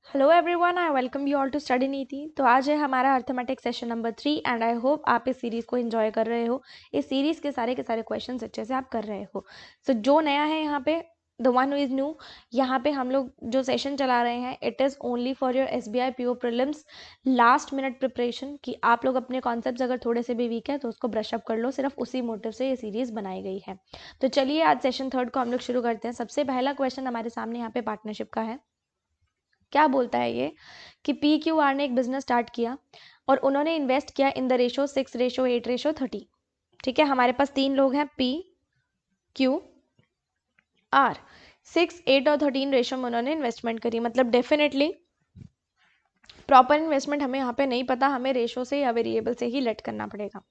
Hello everyone, I welcome you all to study Niti. तो आज है हमारा arithmetic session number 3 and I hope आप इस सीरीज़ को एंजॉय कर रहे हो। इस सीरीज़ के सारे क्वेश्चंस अच्छे से आप कर रहे हो। सो जो नया है यहाँ पे, the one who is new, यहाँ पे हम लोग जो सेशन चला रहे हैं it is only for your SBI PO prelims last minute preparation, कि आप लोग अपने कॉन्सेप्ट अगर थोड़े से भी वीक है तो उसको ब्रश अप कर लो। सिर्फ उसी मोटिव से ये सीरीज़ बनाई गई है। तो चलिए आज सेशन 3 को हम लोग शुरू करते हैं। सबसे पहला क्वेश्चन हमारे सामने यहाँ पे पार्टनरशिप का है। क्या बोलता है ये कि PQR ने एक बिजनेस स्टार्ट किया और उन्होंने इन्वेस्ट किया इन द रेशो 6:8:30। ठीक है, हमारे पास 3 लोग हैं PQR। 6, 8 और 13 रेशो में उन्होंने इन्वेस्टमेंट करी। मतलब डेफिनेटली प्रॉपर इन्वेस्टमेंट हमें यहाँ पे नहीं पता, हमें रेशो से या वेरिएबल से ही लेट करना पड़ेगा।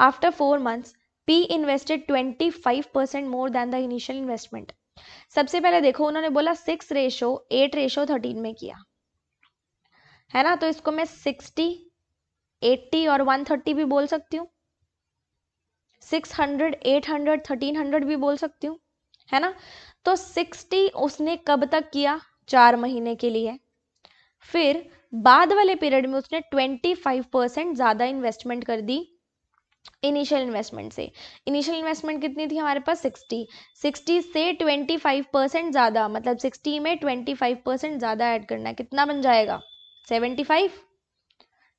After 4 months P invested 25% more than the initial investment. सबसे पहले देखो, उन्होंने बोला 6:8:13 में किया है ना, तो इसको मैं 60, 80 और 130 भी बोल सकती हूँ। 600, 800, 1300 भी बोल सकती हूँ, है ना। तो 60 उसने कब तक किया? 4 महीने के लिए। फिर बाद वाले पीरियड में उसने 25% ज़्यादा इन्वेस्टमेंट कर दी इनिशियल इन्वेस्टमेंट से। इनिशियल इन्वेस्टमेंट कितनी थी हमारे पास? 60 से 25% ज़्यादा, मतलब 60 में 25% ज़्यादा ऐड करना है। कितना बन जाएगा? 75।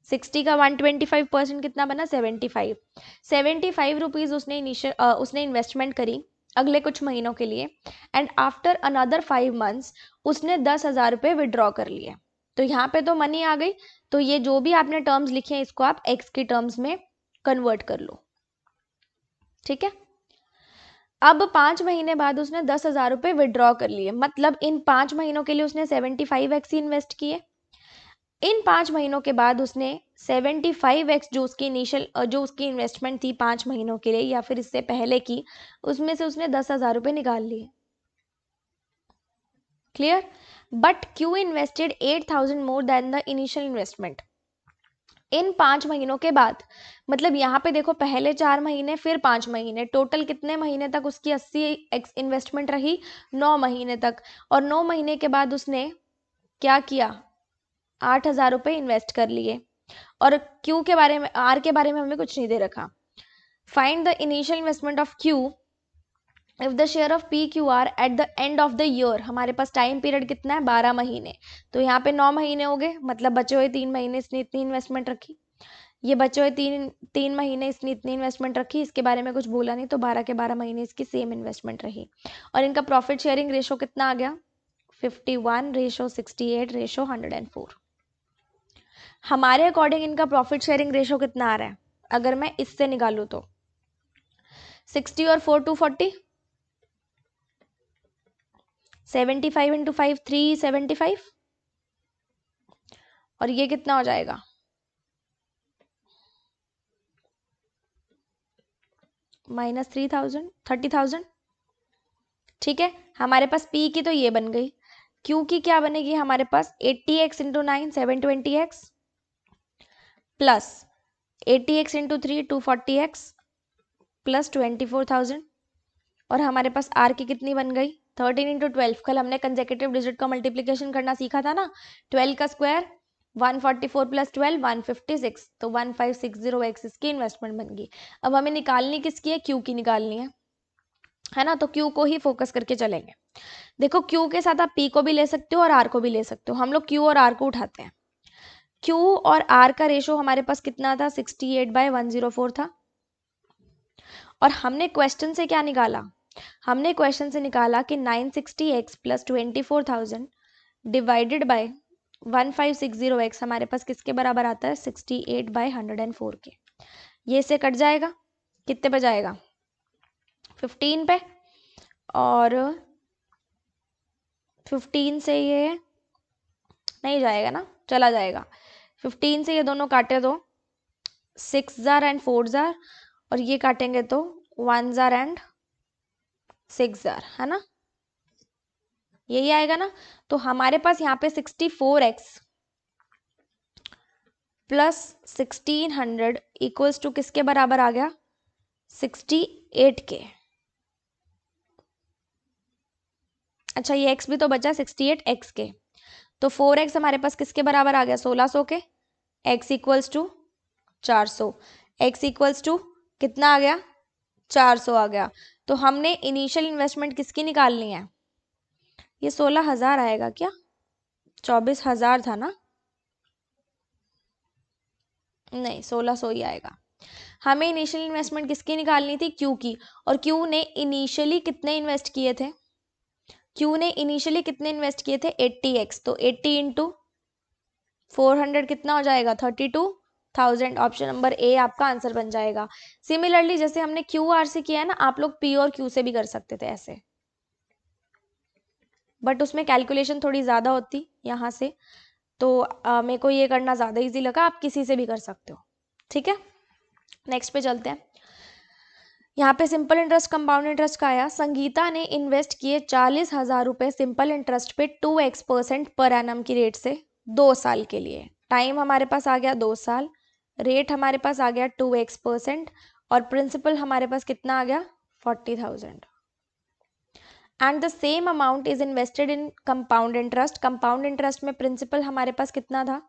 60 का 125% कितना बना? 75। 75 रुपीज़ उसने इन्वेस्टमेंट करी अगले कुछ महीनों के लिए। एंड आफ्टर अनदर 5 months उसने 10,000 रुपये विड्रॉ कर लिए। तो यहाँ पे तो मनी आ गई। तो ये जो भी आपने टर्म्स लिखे हैं इसको आप एक्स की टर्म्स में कन्वर्ट कर लो। ठीक है, अब 5 महीने बाद उसने 10,000 रुपये विड्रॉ कर लिए। मतलब इन 5 महीनों के लिए उसने 75x इन्वेस्ट किए। इन 5 महीनों के बाद उसने 75x जो उसकी इन्वेस्टमेंट थी 5 महीनों के लिए या फिर इससे पहले की, उसमें से उसने 10,000 रुपये निकाल लिए। Clear? But Q invested 8,000 more than the initial investment इन 5 महीनों के बाद। मतलब यहाँ पे देखो, पहले 4 महीने फिर 5 महीने, टोटल कितने महीने तक उसकी 80x इन्वेस्टमेंट रही? 9 महीने तक। और 9 महीने के बाद उसने क्या किया? 8,000 रुपये इन्वेस्ट कर लिए। और क्यू के बारे में, आर के बारे में हमें कुछ नहीं दे रखा। Find the initial investment of Q if the share of PQR at the end of the year. हमारे पास टाइम पीरियड कितना है? 12 महीने। तो यहाँ पे 9 महीने हो गए, मतलब बचे हुए 3 महीने इसने इतनी इन्वेस्टमेंट रखी। ये बचे हुए तीन महीने इसने इतनी इन्वेस्टमेंट रखी, इसके बारे में कुछ बोला नहीं, तो 12 के 12 महीने इसकी सेम इन्वेस्टमेंट रही। और इनका प्रॉफिट शेयरिंग रेशो कितना आ गया? 51:68:104। हमारे अकॉर्डिंग इनका प्रॉफिट शेयरिंग रेशो कितना आ रहा है? अगर मैं इससे निकालू तो 60 और 4 240, 75 × 5 375, और ये कितना हो जाएगा? -3000, 30,000। ठीक है, हमारे पास P की तो ये बन गई। Q की क्या बनेगी हमारे पास? 80x × 9 720x plus 80x × 3 240x plus 24,000। और हमारे पास R की कितनी बन गई? 13 × 12। कल हमने कंसेक्यूटिव डिजिट का मल्टीप्लीकेशन करना सीखा था ना। 12 का स्क्वायर 144 प्लस 12 156, तो 1560x इसकी इन्वेस्टमेंट बन गई। अब हमें निकालनी किसकी है? Q की निकालनी है ना। तो Q को ही फोकस करके चलेंगे। देखो, Q के साथ आप P को भी ले सकते हो और R को भी ले सकते हो। हम लोग Q और R को उठाते हैं। Q और R का रेशो हमारे पास कितना था? 68/104 था। और हमने क्वेश्चन से क्या निकाला? हमने क्वेश्चन से निकाला कि 960x plus 24,000 divided by 1560x हमारे पास किसके बराबर आता है? 68/104 के। ये से कट जाएगा, कितने पे जाएगा? 15 पे। और 15 से ये नहीं जाएगा ना, चला जाएगा। 15 से ये दोनों काटे तो 6,000 एंड 4,000, और ये काटेंगे तो 1,000 एंड 6,000, है ना। यही आएगा ना। तो हमारे पास यहाँ पे 64x प्लस 1600 इक्वल्स टू किसके बराबर आ गया? 68 के। अच्छा, ये x भी तो बचा 68x के। तो 4x हमारे पास किसके बराबर आ गया, 1600 के। x equals to 400, x equals to कितना आ गया, 400 आ गया। तो हमने इनिशियल इन्वेस्टमेंट किसकी निकालनी है, ये 16,000 आएगा क्या, 24,000 था ना, नहीं 1600 ही आएगा। हमें इनिशियल इन्वेस्टमेंट किसकी निकालनी थी, क्यू की। और क्यू ने इनिशियली कितने इन्वेस्ट किए थे, क्यू ने इनिशियली कितने इन्वेस्ट किए थे, 80x। तो 80 इंटू 400 कितना हो जाएगा, 32,000। ऑप्शन नंबर ए आपका आंसर बन जाएगा। सिमिलरली जैसे हमने क्यू आर से किया है ना, आप लोग पी और क्यू से भी कर सकते थे ऐसे, बट उसमें कैलकुलेशन थोड़ी ज़्यादा होती यहाँ से, तो मेरे को ये करना ज़्यादा इजी लगा। आप किसी से भी कर सकते हो, ठीक है। नेक्स्ट पे चलते हैं। यहाँ पे सिंपल इंटरेस्ट कंपाउंड इंटरेस्ट का आया। संगीता ने इन्वेस्ट किए 40,000 रुपये सिंपल इंटरेस्ट पे 2x% पर एनम की रेट से 2 साल के लिए। टाइम हमारे पास आ गया 2 साल, रेट हमारे पास आ गया 2x%, और प्रिंसिपल हमारे पास कितना आ गया, 40,000। And the same amount is invested in compound interest. Compound interest में प्रिंसिपल हमारे पास कितना था,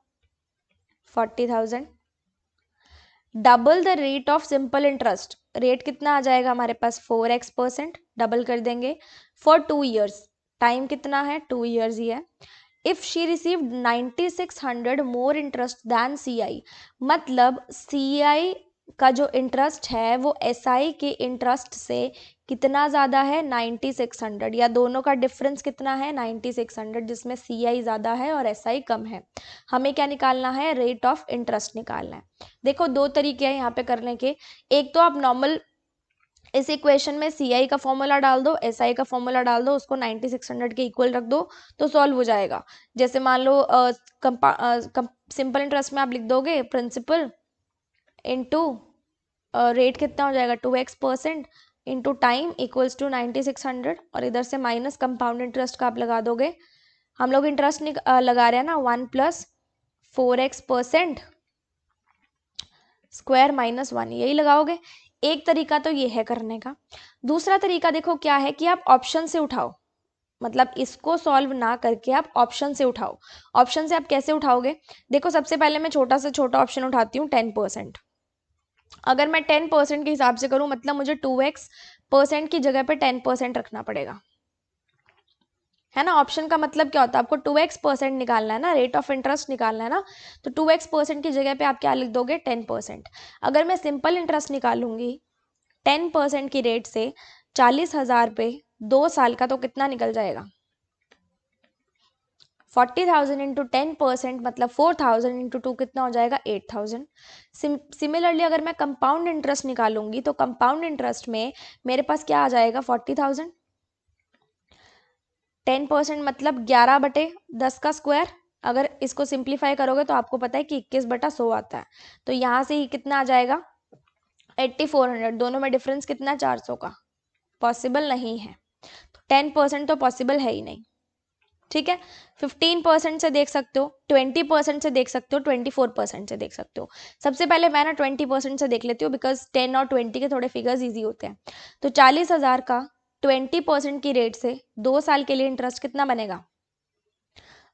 40,000। Double the rate of simple interest, rate कितना आ जाएगा हमारे पास, 4x%, डबल कर देंगे फॉर 2 ईयर्स। टाइम कितना है, 2 ईयर्स ही है। If she received 9600 more interest than CI, मतलब CI का जो इंटरेस्ट है वो SI के इंटरेस्ट से कितना ज़्यादा है, 9600, या दोनों का डिफरेंस कितना है, 9600, जिसमें CI ज़्यादा है और SI कम है। हमें क्या निकालना है, रेट ऑफ इंटरेस्ट निकालना है। देखो 2 तरीके हैं यहाँ पे करने के। एक तो आप नॉर्मल इस इक्वेशन में CI का फॉर्मूला डाल दो, SI का फॉर्मूला डाल दो, उसको 9600 के इक्वल रख दो तो सॉल्व हो जाएगा। जैसे मान लो सिंपल इंटरेस्ट में आप लिख दोगे प्रिंसिपल इनटू रेट कितना हो जाएगा, 2x% into time equals to 9600, और इधर से माइनस कंपाउंड इंटरेस्ट का आप लगा दोगे। हम लोग इंटरेस्ट लगा रहे हैं ना, 1 + 4x% स्क्वायर माइनस 1, यही लगाओगे। एक तरीका तो ये है करने का। दूसरा तरीका देखो क्या है कि आप ऑप्शन से उठाओ, मतलब इसको सॉल्व ना करके आप ऑप्शन से उठाओ। ऑप्शन से आप कैसे उठाओगे, देखो सबसे पहले मैं छोटा से छोटा ऑप्शन उठाती हूँ, 10%। अगर मैं 10% के हिसाब से करूँ, मतलब मुझे 2x% की जगह पे 10% रखना पड़ेगा, है ना। ऑप्शन का मतलब क्या होता है, आपको 2x% निकालना है ना, रेट ऑफ इंटरेस्ट निकालना है ना, तो 2x% की जगह पे आप क्या लिख दोगे, 10%। अगर मैं सिंपल इंटरेस्ट निकालूंगी 10% की रेट से 40,000 पे 2 साल का, तो कितना निकल जाएगा, 40,000 इंटू 10% मतलब 4,000 इंटू 2 कितना हो जाएगा, 8,000। सिमिलरली अगर मैं कंपाउंड इंटरेस्ट निकालूंगी तो कंपाउंड इंटरेस्ट में मेरे पास क्या आ जाएगा, 40,000। 10% मतलब 11/10 का स्क्वायर। अगर इसको सिंप्लीफाई करोगे तो आपको पता है कि 21/100 आता है, तो यहाँ से ही कितना आ जाएगा, 8400। दोनों में डिफरेंस कितना, 400 का। पॉसिबल नहीं है, तो 10% तो पॉसिबल है ही नहीं, ठीक है। 15% से देख सकते हो, 20% से देख सकते हो, 24% से देख सकते हो। सबसे पहले मैं ना 20% से देख लेती हूँ, बिकॉज 10 और 20 के थोड़े फिगर्स ईजी होते हैं। तो 40,000 का 20% की रेट से 2 साल के लिए इंटरेस्ट कितना बनेगा,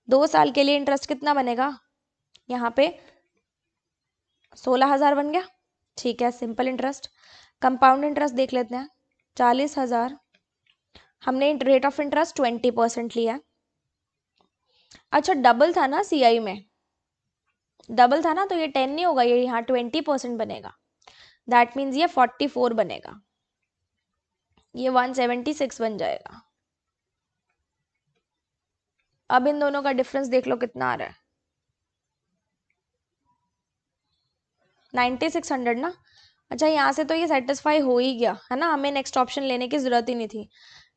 2 साल के लिए इंटरेस्ट कितना बनेगा, यहाँ पे 16,000 बन गया, ठीक है। सिंपल इंटरेस्ट, कंपाउंड इंटरेस्ट देख लेते हैं। 40,000, हमने रेट ऑफ इंटरेस्ट 20% लिया। अच्छा डबल था ना CI में, डबल था ना, तो ये 10 नहीं होगा, ये यहाँ 20% बनेगा। दैट मीन्स ये 44 बनेगा, ये 176 बन जाएगा। अब इन दोनों का डिफरेंस देख लो कितना आ रहा है, 9600 ना। अच्छा यहाँ से तो ये सेटिस्फाई हो ही गया है ना, हमें नेक्स्ट ऑप्शन लेने की जरूरत ही नहीं थी।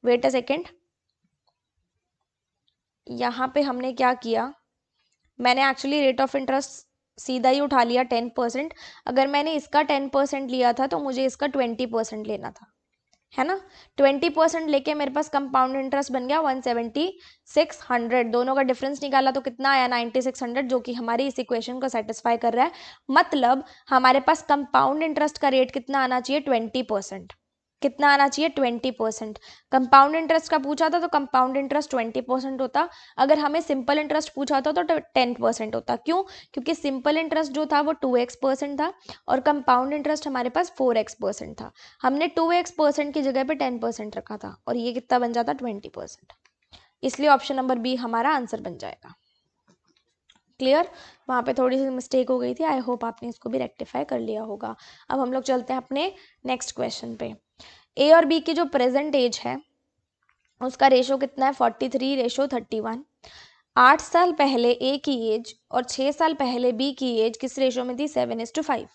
वेट अ सेकेंड, यहाँ पे हमने क्या किया, मैंने एक्चुअली रेट ऑफ इंटरेस्ट सीधा ही उठा लिया 10%। अगर मैंने इसका 10% लिया था तो मुझे इसका 20% लेना था, है ना। 20% लेके मेरे पास कंपाउंड इंटरेस्ट बन गया 17600। दोनों का डिफरेंस निकाला तो कितना आया, 9600, जो कि हमारी इस इक्वेशन को सेटिस्फाई कर रहा है। मतलब हमारे पास कंपाउंड इंटरेस्ट का रेट कितना आना चाहिए, 20%। कितना आना चाहिए 20%। कंपाउंड इंटरेस्ट का पूछा था तो कंपाउंड इंटरेस्ट 20% होता, अगर हमें सिंपल इंटरेस्ट पूछा था तो 10% होता। क्यों? क्योंकि सिंपल इंटरेस्ट जो था वो 2x% था और कंपाउंड इंटरेस्ट हमारे पास 4x% था। हमने 2x% की जगह पे 10% रखा था और ये कितना बन जाता 20%। इसलिए ऑप्शन नंबर बी हमारा आंसर बन जाएगा। क्लियर? वहाँ पे थोड़ी सी मिस्टेक हो गई थी, आई होप आपने इसको भी रेक्टिफाई कर लिया होगा। अब हम लोग चलते हैं अपने नेक्स्ट क्वेश्चन पे। ए और बी की जो प्रेजेंट एज है उसका रेशो कितना है 43:31। 8 साल पहले ए की एज और 6 साल पहले बी की एज किस रेशो में थी 7:5।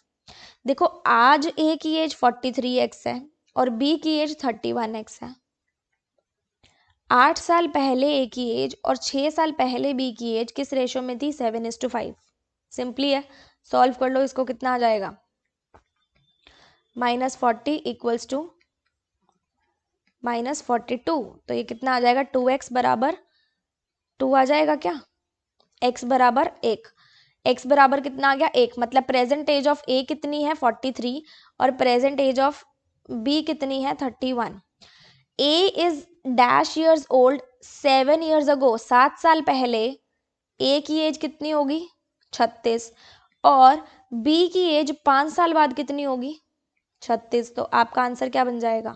देखो आज ए की एज 43x है और बी की एज 31x है। 8 साल पहले ए की एज और 6 साल पहले बी की एज किस रेशो में थी 7:5। सिंपली है, सॉल्व कर लो इसको, कितना आ जाएगा -40 इक्वल्स टू -42। तो ये कितना आ जाएगा 2x बराबर 2 आ जाएगा क्या, x बराबर 1। x बराबर कितना आ गया 1, मतलब प्रेजेंट एज ऑफ ए कितनी है 43 और प्रेजेंट एज ऑफ बी कितनी है 31। A is dash years old 7 years ago, 7 साल पहले ए की एज कितनी होगी 36 और बी की एज 5 साल बाद कितनी होगी 36। तो आपका आंसर क्या बन जाएगा,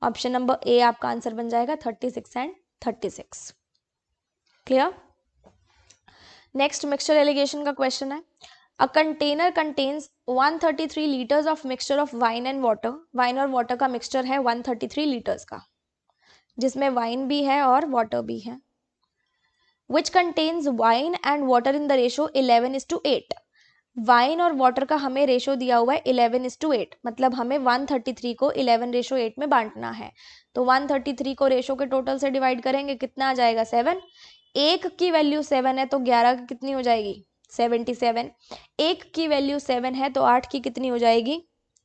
ऑप्शन नंबर ए आपका आंसर बन जाएगा 36 and 36। Clear? Next mixture allegation का क्वेश्चन है। A container contains 133 litres of mixture of wine and water. Wine और वाटर का मिक्सचर है 133 लीटर्स का, जिसमें वाइन भी है और वाटर भी है। Which contains wine and water in the ratio 11:8। Wine और वाटर का हमें रेशो दिया हुआ है 11:8, मतलब हमें 133 को 11:8 में बांटना है। तो 133 को रेशो के टोटल से डिवाइड करेंगे, कितना आ जाएगा 7। एक की वैल्यू 7 है तो 11 की कितनी हो जाएगी 77। एक की वैल्यू 7 है तो 8 की कितनी हो जाएगी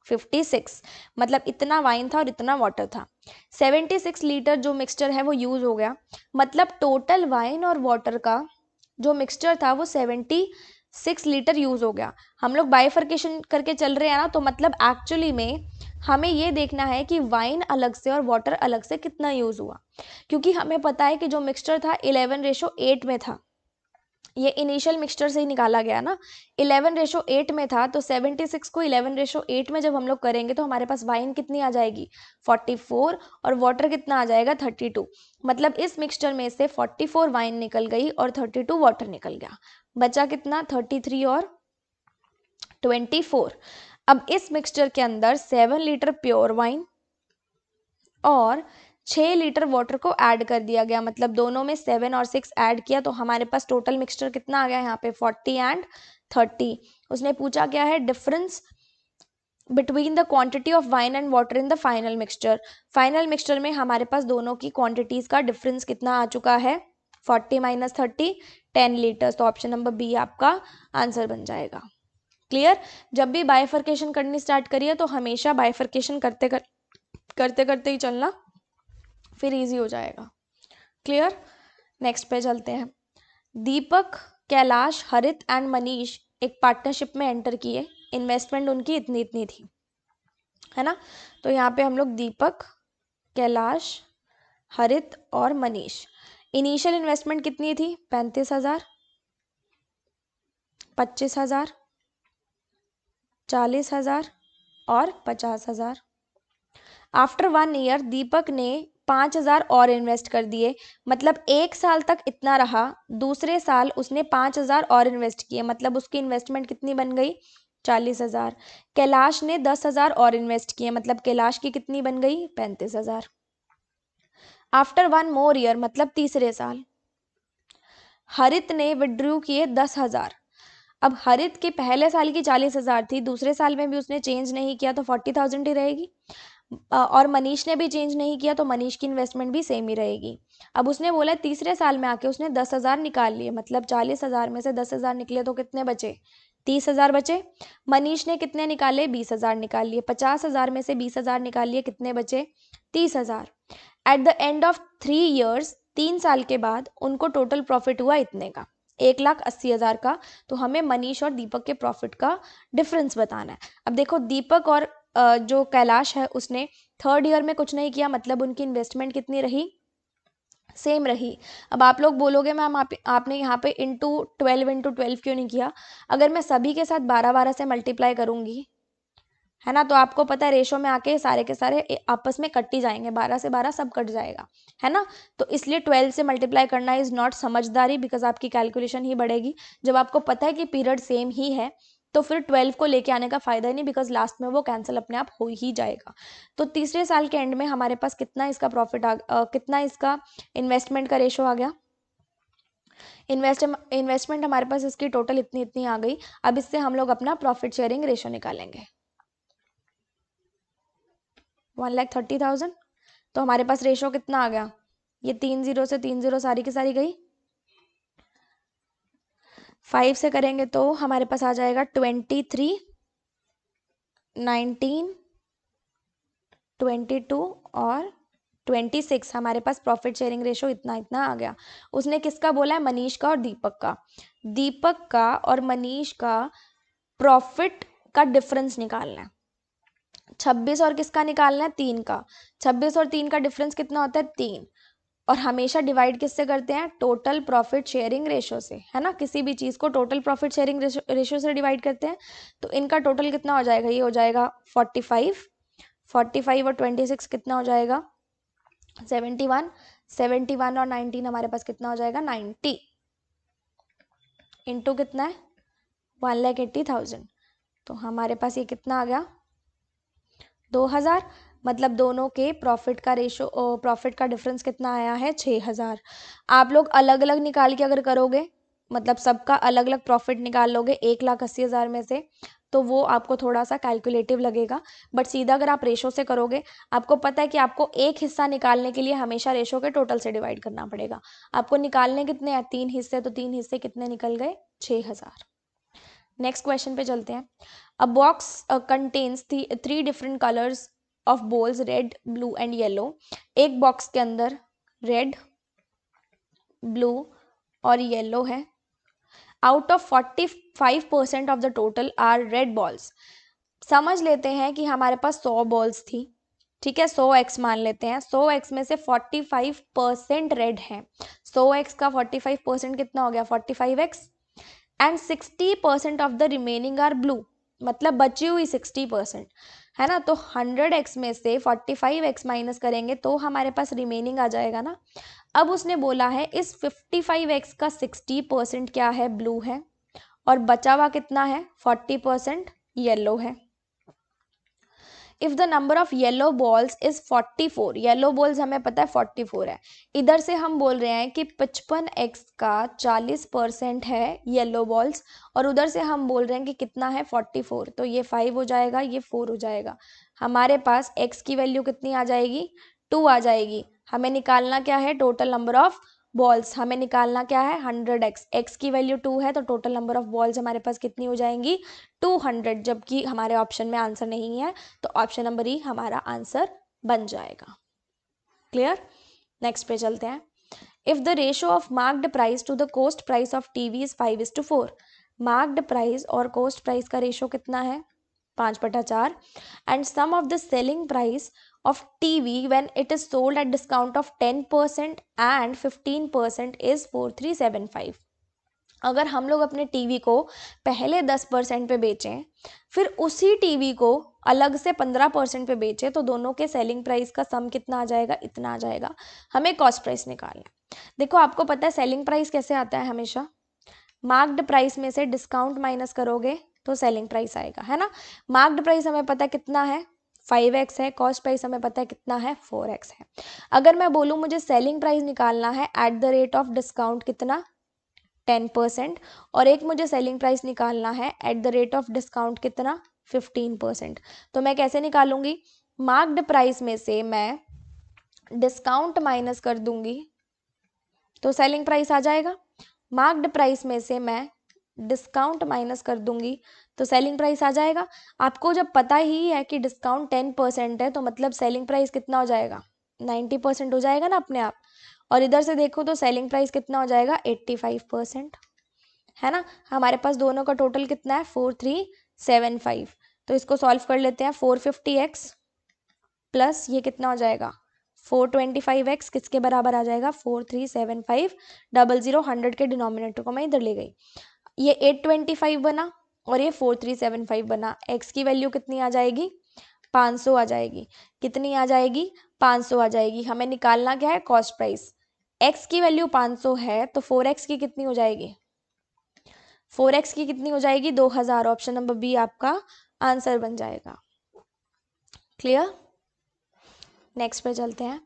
56। मतलब इतना वाइन था और इतना वाटर था। 76 लीटर जो मिक्सचर है वो यूज हो गया, मतलब टोटल वाइन और वाटर का जो मिक्सचर था वो 76 लीटर यूज हो गया। हम लोग बाइफर्केशन करके चल रहे हैं ना, तो मतलब एक्चुअली में हमें ये देखना है कि वाइन अलग से और वाटर अलग से कितना यूज हुआ, क्योंकि हमें पता है कि जो मिक्सचर था 11:8 में था। ये इनिशियल मिक्सचर से ही निकाला गया ना, 11:8 में था। तो 76 को 11:8 में जब हम लोग करेंगे तो हमारे पास वाइन कितनी आ जाएगी 44 और वाटर कितना आ जाएगा 32। मतलब इस मिक्सचर में से 44 वाइन निकल गई और 32 वाटर निकल गया, बचा कितना 33 और 24। अब इस मिक्सचर के अंदर 7 लीटर प्योर वाइन और 6 लीटर वाटर को ऐड कर दिया गया, मतलब दोनों में 7 और 6 ऐड किया तो हमारे पास टोटल मिक्सचर कितना आ गया यहाँ पे 40 एंड 30। उसने पूछा क्या है difference between the quantity of wine and water in the final mixture. Final mixture में हमारे पास दोनों की क्वांटिटीज का डिफरेंस कितना आ चुका है 40 - 30 10 लीटर्स। तो ऑप्शन नंबर बी आपका आंसर बन जाएगा। क्लियर? जब भी बाइफर्केशन करनी स्टार्ट करिए तो हमेशा बाइफर्केशन करते करते ही चलना, फिर इजी हो जाएगा। क्लियर? नेक्स्ट पे चलते हैं। दीपक, कैलाश, हरित एंड मनीष एक पार्टनरशिप में एंटर किए, इन्वेस्टमेंट उनकी इतनी इतनी थी, है ना। तो यहाँ पे हम लोग दीपक, कैलाश, हरित और मनीष, इनिशियल इन्वेस्टमेंट कितनी थी 35,000, 25,000, 40,000 और 50,000। आफ्टर 1 ईयर दीपक ने 5,000 और इन्वेस्ट कर दिए, मतलब 1 साल तक इतना रहा, दूसरे साल उसने 5,000 और इन्वेस्ट किए, मतलब उसकी इन्वेस्टमेंट कितनी बन गई 40,000। कैलाश ने 10,000 और इन्वेस्ट किए, मतलब कैलाश की कितनी बन गई 35,000। आफ्टर 1 मोर ईयर, मतलब तीसरे साल हरित ने विड्रू किए 10,000। अब हरित के पहले साल की 40,000 थी, दूसरे साल में भी उसने चेंज नहीं किया तो 40,000 ही रहेगी, और मनीष ने भी चेंज नहीं किया तो मनीष की इन्वेस्टमेंट भी सेम ही रहेगी। अब उसने बोला तीसरे साल में आके उसने 10,000 निकाल लिए, मतलब 40,000 में से 10,000 निकले तो कितने बचे 30,000 बचे। मनीष ने कितने निकाले 20,000 निकाल लिए, 50,000 में से 20,000 निकाल लिए, कितने बचे 30,000। At the end of 3 years, 3 साल के बाद उनको टोटल प्रॉफिट हुआ इतने का 1,80,000 का। तो हमें मनीष और दीपक के प्रॉफिट का डिफरेंस बताना है। अब देखो दीपक और जो कैलाश है उसने थर्ड ईयर में कुछ नहीं किया, मतलब उनकी इन्वेस्टमेंट कितनी रही, सेम रही। अब आप लोग बोलोगे मैम आपने यहाँ पे इंटू 12 क्यों नहीं किया? अगर मैं सभी के साथ 12 से मल्टीप्लाई करूंगी, है ना, तो आपको पता है रेशो में आके सारे के सारे आपस में कट ही जाएंगे, 12 से 12 सब कट जाएगा, है ना। तो इसलिए 12 से मल्टीप्लाई करना इज नॉट समझदारी, बिकॉज आपकी कैलकुलेशन ही बढ़ेगी। जब आपको पता है कि पीरियड सेम ही है तो फिर 12 को लेके आने का फायदा ही नहीं, बिकॉज लास्ट में वो कैंसिल अपने आप हो ही जाएगा। तो तीसरे साल के एंड में हमारे पास कितना इसका प्रॉफिट कितना इसका इन्वेस्टमेंट का रेशो आ गया? इन्वेस्टमेंट हमारे पास इसकी टोटल इतनी इतनी आ गई। अब इससे हम लोग अपना प्रॉफिट शेयरिंग रेशो निकालेंगे, 1,30,000। तो हमारे पास रेशो कितना आ गया? ये 3 0 से 3 0 सारी की सारी गई, 5 से करेंगे तो हमारे पास आ जाएगा 23, 19, 22 और 26। हमारे पास प्रॉफिट शेयरिंग रेशो इतना इतना आ गया। उसने किसका बोला है? मनीष का और दीपक का। दीपक का और मनीष का प्रॉफिट का डिफरेंस निकालना है। 26 और किसका निकालना है? 3 का। 26 और 3 का डिफरेंस कितना होता है? 3। और हमेशा डिवाइड किससे करते हैं? टोटल प्रॉफिट शेयरिंग रेशो से, है ना। किसी भी चीज को टोटल प्रॉफिट शेयरिंग रेशो से डिवाइड करते हैं। तो इनका टोटल कितना हो जाएगा? ये हो जाएगा 45, 45 और 26 कितना हो जाएगा? 71, 71 और 19 हमारे पास कितना हो जाएगा? 90 इंटू कितना है? 1,80,000। तो हमारे पास ये कितना आ गया? 2,000। मतलब दोनों के प्रॉफिट का रेशो, प्रॉफिट का डिफरेंस कितना आया है? 6,000। आप लोग अलग अलग निकाल के अगर करोगे, मतलब सबका अलग अलग प्रॉफिट निकाल लोगे 1,80,000 में से, तो वो आपको थोड़ा सा कैलकुलेटिव लगेगा। बट सीधा अगर आप रेशो से करोगे, आपको पता है कि आपको एक हिस्सा निकालने के लिए हमेशा रेशो के टोटल से डिवाइड करना पड़ेगा। आपको निकालने कितने हैं? 3 हिस्से, तो 3 हिस्से कितने निकल गए? 6,000। नेक्स्ट क्वेश्चन पे चलते हैं। A box contains 3 different colours of balls, red, blue and yellow. एक बॉक्स के अंदर रेड, ब्लू और येलो है। Out of 45% of the total are red balls. समझ लेते हैं कि हमारे पास 100 बॉल्स थी, ठीक है, 100x मान लेते हैं। 100x में से 45% रेड है। 100x का 45% कितना हो गया? 45x। And 60% of the remaining are blue, मतलब बची हुई 60%, है ना। तो 100x में से 45x माइनस करेंगे तो हमारे पास रिमेनिंग आ जाएगा ना। अब उसने बोला है इस 55x का 60% क्या है? ब्लू है, और बचा हुआ कितना है? 40% येलो है। If the number of yellow balls is 44, yellow balls हमें पता है 44 है। इधर से हम बोल रहे हैं कि 55x का 40% है येलो बॉल्स, और उधर से हम बोल रहे हैं कि कितना है? 44। तो ये 5 हो जाएगा, ये 4 हो जाएगा। हमारे पास x की वैल्यू कितनी आ जाएगी? 2 आ जाएगी। हमें निकालना क्या है? Total number of balls. हमें निकालना क्या है? 100x। x की वैल्यू 2 है, तो टोटल नंबर ऑफ बॉल्स हमारे पास कितनी हो जाएंगी? 200। जबकि हमारे ऑप्शन में आंसर नहीं है, तो ऑप्शन नंबर ई हमारा आंसर बन जाएगा। क्लियर? नेक्स्ट पे चलते हैं। If the ratio of marked price to the cost price of TV is 5:4। Marked price और कॉस्ट प्राइस का रेशियो कितना है? 5/4। And sum of the selling price of TV when it is sold at discount of 10% and 15% is 4,375। अगर हम लोग अपने TV को पहले 10% पे बेचें, फिर उसी टीवी को अलग से 15% पे बेचें, तो दोनों के सेलिंग प्राइस का सम कितना आ जाएगा? इतना आ जाएगा। हमें कॉस्ट प्राइस निकालना है। देखो आपको पता है सेलिंग प्राइस कैसे आता है? हमेशा मार्क्ड प्राइस में से डिस्काउंट माइनस करोगे तो सेलिंग प्राइस आएगा, है ना। मार्क्ड प्राइस हमें पता है कितना है? 5x है। कॉस्ट प्राइस हमें पता है कितना है? 4x है। अगर मैं बोलूँ मुझे सेलिंग प्राइस निकालना है at the rate of discount कितना? 10%। और एक मुझे सेलिंग प्राइस निकालना है at the rate of discount कितना? 15%। तो मैं कैसे निकालूंगी? मार्क्ड प्राइस में से मैं डिस्काउंट माइनस कर दूंगी तो सेलिंग प्राइस आ जाएगा। मार्क्ड प्राइस में से मैं डिस्काउंट माइनस कर दूंगी तो सेलिंग प्राइस आ जाएगा। आपको जब पता ही है कि डिस्काउंट 10% है, तो मतलब सेलिंग प्राइस कितना हो जाएगा? 90% हो जाएगा ना अपने आप। और इधर से देखो तो सेलिंग प्राइस कितना हो जाएगा? 85%, है ना। हमारे पास दोनों का टोटल कितना है? 4,375। तो इसको सॉल्व कर लेते हैं। 450x प्लस ये कितना हो जाएगा 425x किसके बराबर आ जाएगा 437500। 100 के डिनोमिनेटर को मैं इधर ले गई, ये 825 बना और ये 4375 बना। x की वैल्यू कितनी आ जाएगी 500 आ जाएगी। कितनी आ जाएगी 500 आ जाएगी। हमें निकालना क्या है कॉस्ट प्राइस। x की वैल्यू 500 है तो 4x की कितनी हो जाएगी 4x की कितनी हो जाएगी 2000। ऑप्शन नंबर बी आपका आंसर बन जाएगा। क्लियर। नेक्स्ट पे चलते हैं।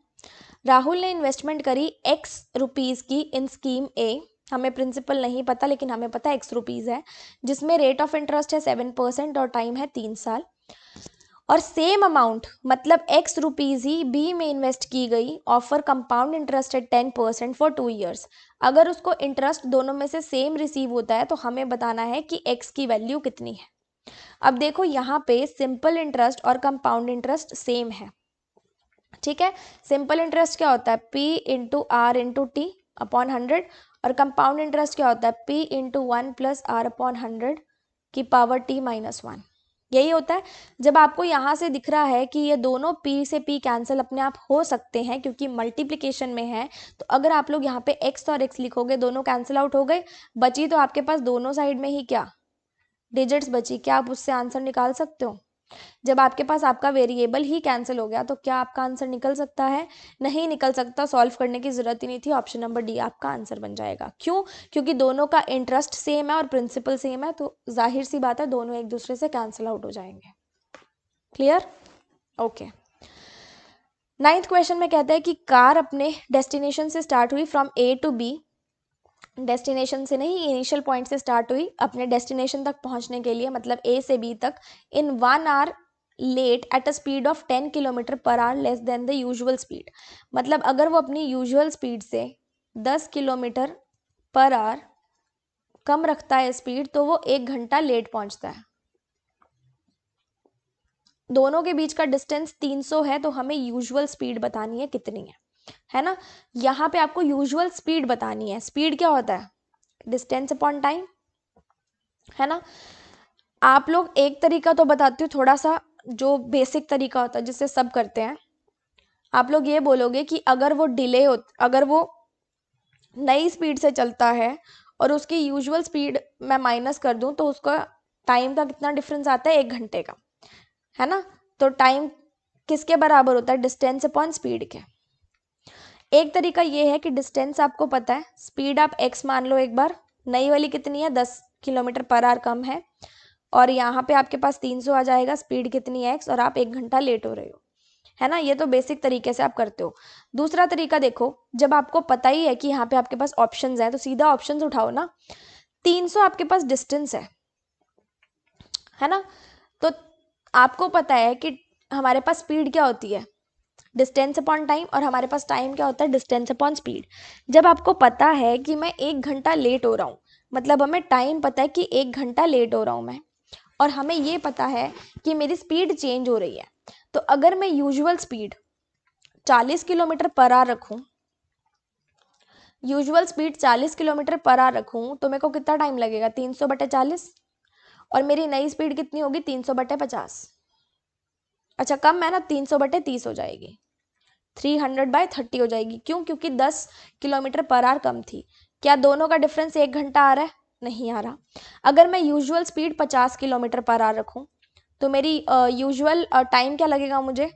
राहुल ने इन्वेस्टमेंट करी x रुपीज की इन स्कीम ए, हमें प्रिंसिपल नहीं पता लेकिन हमें पता x रुपीज है, जिसमें रेट ऑफ इंटरेस्ट है 7% और टाइम है 3 साल, और सेम अमाउंट मतलब x रुपीज ही बी में इन्वेस्ट की गई, ऑफर कंपाउंड इंटरेस्ट है 10% फॉर 2 ईयर्स। अगर उसको इंटरेस्ट दोनों में से सेम रिसीव होता है तो हमें बताना है कि x की वैल्यू कितनी है। अब देखो यहाँ पे सिंपल इंटरेस्ट और कंपाउंड इंटरेस्ट सेम है, ठीक है। सिंपल इंटरेस्ट क्या होता है p into R into T upon 100, और कंपाउंड इंटरेस्ट क्या होता है p into 1 plus R upon 100 की पावर t माइनस 1। यही होता है। जब आपको यहाँ से दिख रहा है कि ये दोनों p से p कैंसिल अपने आप हो सकते हैं क्योंकि मल्टीप्लिकेशन में है, तो अगर आप लोग यहाँ पे x और x लिखोगे दोनों कैंसिल आउट हो गए, बची तो आपके पास दोनों साइड में ही क्या डिजिट्स बची। क्या आप उससे आंसर निकाल सकते हो। जब आपके पास आपका वेरिएबल ही कैंसिल हो गया तो क्या आपका आंसर निकल सकता है, नहीं निकल सकता। सॉल्व करने की जरूरत ही नहीं थी। ऑप्शन नंबर डी आपका आंसर बन जाएगा। क्यों, क्योंकि दोनों का इंटरेस्ट सेम है और प्रिंसिपल सेम है, तो जाहिर सी बात है दोनों एक दूसरे से कैंसिल आउट हो जाएंगे। Clear, okay. 9th क्वेश्चन में कहते हैं कि कार अपने डेस्टिनेशन से स्टार्ट हुई from A to B, destination से नहीं इनिशियल पॉइंट से स्टार्ट हुई अपने डेस्टिनेशन तक पहुंचने के लिए, मतलब ए से बी तक, in 1 hour late at a speed of 10 kilometre per hour less than the usual speed. मतलब अगर वो अपनी यूजुअल स्पीड से 10 किलोमीटर पर आवर कम रखता है स्पीड तो वो 1 घंटा लेट पहुंचता है। दोनों के बीच का डिस्टेंस 300 है तो हमें यूजुअल स्पीड बतानी है कितनी है ना। यहाँ पे आपको यूजुअल स्पीड बतानी है। स्पीड क्या होता है डिस्टेंस अपॉन टाइम, है ना। आप लोग एक तरीका तो बताती हूँ थोड़ा सा जो बेसिक तरीका होता है जिससे सब करते हैं। आप लोग ये बोलोगे कि अगर वो डिले हो, अगर वो नई स्पीड से चलता है और उसकी यूजुअल स्पीड मैं माइनस कर दूं तो उसका टाइम का कितना डिफरेंस आता है 1 घंटे का, है ना। तो टाइम किसके बराबर होता है डिस्टेंस अपॉन स्पीड के। एक तरीका ये है कि डिस्टेंस आपको पता है, स्पीड आप x मान लो एक बार, नई वाली कितनी है 10 किलोमीटर पर आवर कम है, और यहाँ पे आपके पास 300 आ जाएगा, स्पीड कितनी है x और आप 1 घंटा लेट हो रहे हो, है ना। ये तो बेसिक तरीके से आप करते हो। दूसरा तरीका देखो, जब आपको पता ही है कि यहाँ पे आपके पास ऑप्शंस है तो सीधा ऑप्शंस उठाओ ना। 300 आपके पास डिस्टेंस है ना। तो आपको पता है कि हमारे पास स्पीड क्या होती है डिस्टेंस अपॉन टाइम, और हमारे पास टाइम क्या होता है डिस्टेंस अपॉन स्पीड। जब आपको पता है कि मैं 1 घंटा लेट हो रहा हूँ, मतलब हमें टाइम पता है कि 1 घंटा लेट हो रहा हूँ मैं, और हमें ये पता है कि मेरी स्पीड चेंज हो रही है, तो अगर मैं usual speed 40 kilometre per hour रखूँ, usual speed 40 kilometre per hour रखूँ तो मेरे को कितना टाइम लगेगा 300/40, और मेरी नई स्पीड कितनी होगी 300/50। अच्छा कम है ना, 300/30 हो जाएगी, 300/30 हो जाएगी। क्यों, क्योंकि 10 किलोमीटर पर आवर कम थी। क्या दोनों का डिफरेंस 1 घंटा आ रहा है, नहीं आ रहा। अगर मैं usual speed 50 kilometre per hour रखूँ तो मेरी यूजुअल टाइम क्या लगेगा मुझे,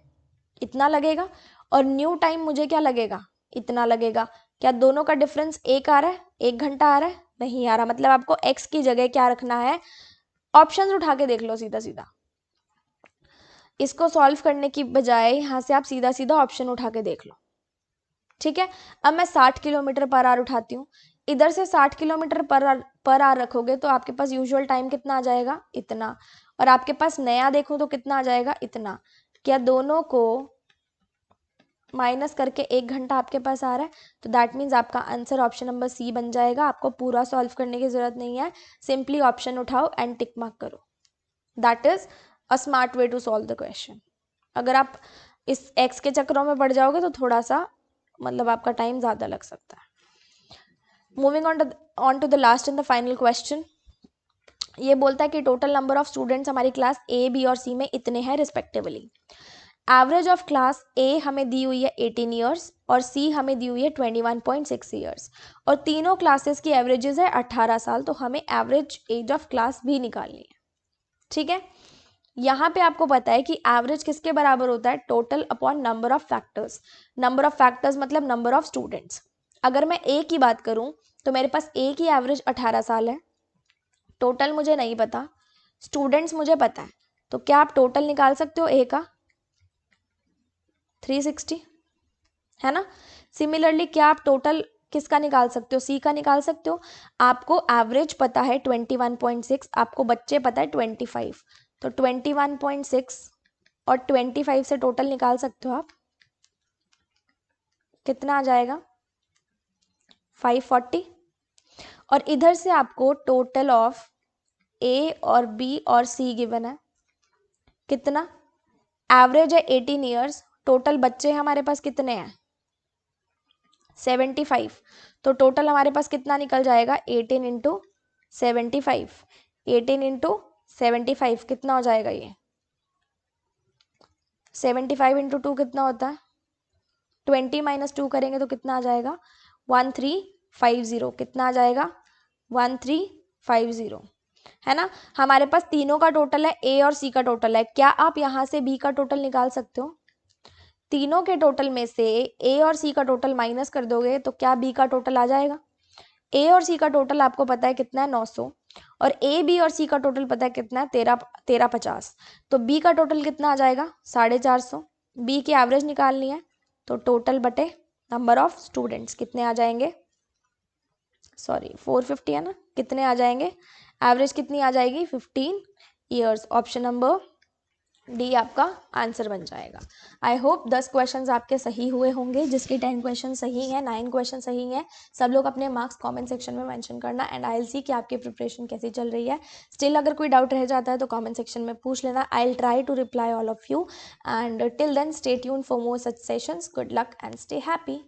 इतना लगेगा, और न्यू टाइम मुझे क्या लगेगा, इतना लगेगा। क्या दोनों का डिफरेंस 1 आ रहा है, 1 घंटा आ रहा है, नहीं आ रहा। मतलब आपको x की जगह क्या रखना है, ऑप्शंस उठा के देख लो सीधा सीधा। इसको सॉल्व करने की बजाय यहाँ से आप सीधा सीधा ऑप्शन उठा के देख लो, ठीक है। अब मैं 60 किलोमीटर पर आवर उठाती हूँ, इधर से 60 किलोमीटर पर आवर रखोगे तो आपके पास यूजुअल टाइम कितना आ जाएगा, इतना, और आपके पास नया देखो तो कितना आ जाएगा, इतना। क्या दोनों को माइनस करके 1 घंटा आपके पास आ रहा है, तो दैट मीन्स आपका आंसर ऑप्शन नंबर सी बन जाएगा। आपको पूरा सॉल्व करने की जरूरत नहीं है, सिंपली ऑप्शन उठाओ एंड टिक मार्क करो। That is a smart way to solve the question. अगर आप इस एक्स के चक्रों में पड़ जाओगे तो थोड़ा सा मतलब आपका टाइम ज़्यादा लग सकता है। Moving on to the last and the final question. ये बोलता है कि टोटल नंबर ऑफ स्टूडेंट्स हमारी क्लास ए, बी और सी में इतने हैं respectively. Average of class A हमें दी हुई है 18 ईयर्स और सी हमें दी हुई है 21.6 ईयर्स, और तीनों क्लासेस की एवरेजेस है 18 साल, तो हमें एवरेज एज ऑफ क्लास भी निकालनी है। ठीक है, यहाँ पे आपको पता है कि एवरेज किसके बराबर होता है, total upon number of factors. Number of factors मतलब नंबर ऑफ स्टूडेंट्स। अगर मैं ए की बात करूं तो मेरे पास ए की एवरेज 18 साल है, टोटल मुझे नहीं पता, स्टूडेंट्स मुझे पता है, तो क्या आप टोटल निकाल सकते हो ए का 360, है ना। सिमिलरली क्या आप टोटल किसका निकाल सकते हो, सी का निकाल सकते हो। आपको एवरेज पता है 21.6, आपको बच्चे पता है 25, तो 21.6 और 25 से टोटल निकाल सकते हो आप, कितना आ जाएगा 540। और इधर से आपको टोटल ऑफ ए और बी और सी गिवन है, कितना, एवरेज है 18 ईयर्स, टोटल बच्चे हमारे पास कितने हैं 75, तो टोटल हमारे पास कितना निकल जाएगा 18 इंटू 75, 18 इंटू 75 कितना हो जाएगा ये 75 इंटू 2 कितना होता है 20 माइनस 2 करेंगे तो कितना आ जाएगा 1350, कितना आ जाएगा 1350, है ना। हमारे पास तीनों का टोटल है, ए और सी का टोटल है, क्या आप यहाँ से बी का टोटल निकाल सकते हो, तीनों के टोटल में से ए और सी का टोटल माइनस कर दोगे तो क्या बी का टोटल आ जाएगा। ए और सी का टोटल आपको पता है कितना है 900, और ए बी और सी का टोटल पता है कितना है 1350, तो बी का टोटल कितना आ जाएगा 450। बी की एवरेज निकालनी है तो टोटल बटे नंबर ऑफ स्टूडेंट्स कितने आ जाएंगे, सॉरी 450 है ना, कितने आ जाएंगे, एवरेज कितनी आ जाएगी 15 ईयर्स। ऑप्शन नंबर डी आपका आंसर बन जाएगा। आई होप 10 क्वेश्चंस आपके सही हुए होंगे, जिसके 10 क्वेश्चन सही हैं, 9 क्वेश्चन सही हैं। सब लोग अपने मार्क्स कमेंट सेक्शन में मेंशन करना, एंड आई विल सी कि आपकी प्रिपरेशन कैसी चल रही है। स्टिल अगर कोई डाउट रह जाता है तो कमेंट सेक्शन में पूछ लेना, I will try to reply all of you, and till then stay tuned for more such sessions. Good luck and stay happy.